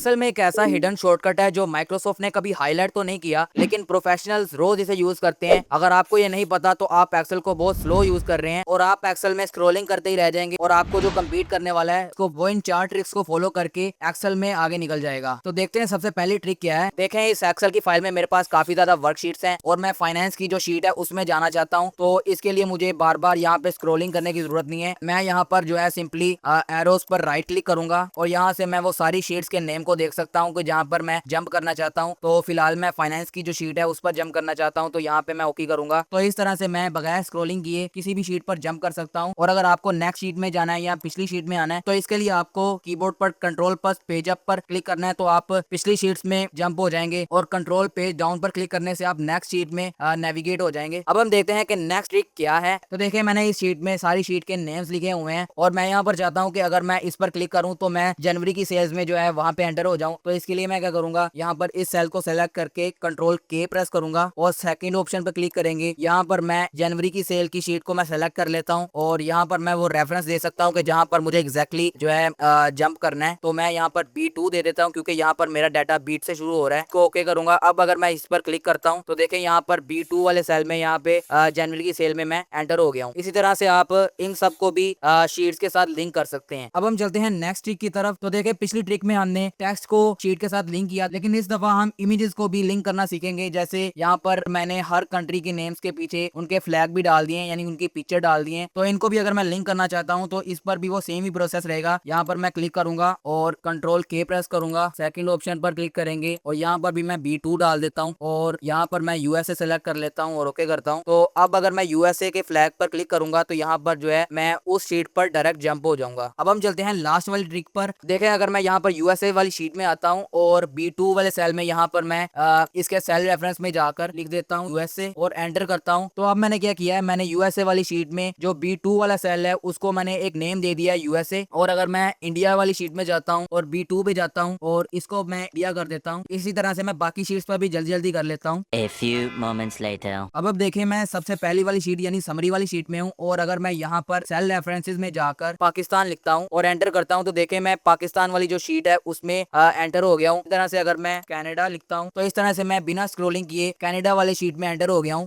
Excel में एक ऐसा हिडन शॉर्टकट है जो माइक्रोसॉफ्ट ने कभी हाईलाइट तो नहीं किया, लेकिन प्रोफेशनल्स रोज इसे यूज करते हैं। अगर आपको ये नहीं पता तो आप एक्सेल को बहुत स्लो यूज कर रहे हैं और आप एक्सेल में स्क्रॉलिंग करते ही रह जाएंगे और आपको जो कम्पीट करने वाला है उसको वो इन 4 ट्रिक्स को फॉलो करके एक्सेल में आगे निकल जाएगा। तो देखते हैं सबसे पहली ट्रिक क्या है। देखें, इस एक्सेल की फाइल में मेरे पास काफी ज्यादा वर्कशीट्स हैं और मैं फाइनेंस की जो शीट है उसमें जाना चाहता हूँ। तो इसके लिए मुझे बार बार यहाँ पे स्क्रॉलिंग करने की जरूरत नहीं है। मैं यहाँ पर जो है सिंपली एरोस पर राइट क्लिक करूंगा और यहाँ से मैं वो सारी शीट्स के नेम को देख सकता हूँ कि जहाँ पर मैं जंप करना चाहता हूँ। तो फिलहाल मैं फाइनेंस की जो शीट है उस पर जंप करना चाहता हूँ, तो यहाँ पे मैं ओके करूंगा। तो इस तरह से मैं बगैर स्क्रॉलिंग किए किसी भी शीट पर जंप कर सकता हूँ। और अगर आपको नेक्स्ट शीट में जाना है या पिछली शीट में आना है तो इसके लिए आपको कीबोर्ड पर कंट्रोल प्लस पेज अप पर क्लिक करना है, तो आप पिछली शीट्स में जंप हो जाएंगे और कंट्रोल पेज डाउन पर क्लिक करने से आप नेक्स्ट शीट में नेविगेट हो जाएंगे। अब हम देखते हैं कि नेक्स्ट ट्रिक क्या है। तो देखिए, मैंने इस शीट में सारी शीट के नेम्स लिखे हुए हैं और मैं यहाँ पर चाहता हूँ कि अगर मैं इस पर क्लिक करूँ तो मैं जनवरी की सेल्स में जो है वहां पे एंटर हो जाऊं। तो इसके लिए मैं क्या करूंगा, यहाँ पर इस सेल को सेलेक्ट करके कंट्रोल के प्रेस करूंगा और सेकंड ऑप्शन पर क्लिक करेंगे। यहाँ पर मैं जनवरी की सेल की शीट को मैं सेलेक्ट कर लेता हूँ और यहाँ पर मैं वो रेफरेंस दे सकता हूँ कि जहाँ पर मुझे एग्जैक्टली जो है जंप करना है। तो मैं यहाँ पर B2 दे देता हूँ क्योंकि यहाँ पर मेरा डाटा बीट से शुरू हो रहा है। तो ओके करूंगा। अब अगर मैं इस पर क्लिक करता हूँ तो देखें यहाँ पर B2 वाले सेल में यहाँ पे जनवरी की सेल में मैं एंटर हो गया हूँ। इसी तरह से आप इन सब को भी शीट्स के साथ लिंक कर सकते हैं। अब हम चलते हैं नेक्स्ट ट्रिक की तरफ। तो देखें, पिछली ट्रिक में हमने टेक्स्ट को शीट के साथ लिंक किया, लेकिन इस दफा हम इमेजेस को भी लिंक करना सीखेंगे। जैसे यहाँ पर मैंने हर कंट्री के नेम्स के पीछे उनके फ्लैग भी डाल दिए, यानी उनकी पिक्चर डाल दिए। तो इनको भी अगर मैं लिंक करना चाहता हूँ तो इस पर भी वो सेम ही प्रोसेस रहेगा। यहाँ पर मैं क्लिक करूंगा और कंट्रोल के प्रेस करूंगा, सेकंड ऑप्शन पर क्लिक करेंगे और यहाँ पर भी मैं B2 डाल देता हूँ और यहाँ पर मैं USA सेलेक्ट कर लेता हूँ और ओके करता हूँ। तो अब अगर मैं USA के फ्लैग पर क्लिक करूंगा तो यहाँ पर जो है मैं उस शीट पर डायरेक्ट जंप हो जाऊंगा। अब हम चलते हैं लास्ट वाली ट्रिक पर। देखें, अगर मैं यहाँ पर USA वाली शीट में आता हूँ और B2 वाले सेल में यहाँ पर मैं इसके सेल रेफरेंस में जाकर लिख देता हूँ USA और एंटर करता हूँ। तो अब मैंने क्या किया है, मैंने USA वाली शीट में जो B2 वाला सेल है उसको मैंने एक नेम दे दिया USA। और अगर मैं इंडिया वाली शीट में जाता हूँ और B2 पे जाता हूँ और इसको मैं इंडिया कर देता हूँ। इसी तरह से मैं बाकी शीट्स पर भी जल्दी जल्दी कर लेता हूँ। A few moments later. अब देखें, मैं सबसे पहली वाली शीट यानी समरी वाली शीट में हूँ और अगर मैं यहाँ पर सेल रेफरेंसेस में जाकर पाकिस्तान लिखता हूँ और एंटर करता हूँ तो देखें मैं पाकिस्तान वाली जो शीट है उसमें एंटर हो गया हूँ। इस तरह से अगर मैं कनाडा लिखता हूँ तो इस तरह से मैं बिना स्क्रॉलिंग किए कनाडा वाले शीट में एंटर हो गया हूँ।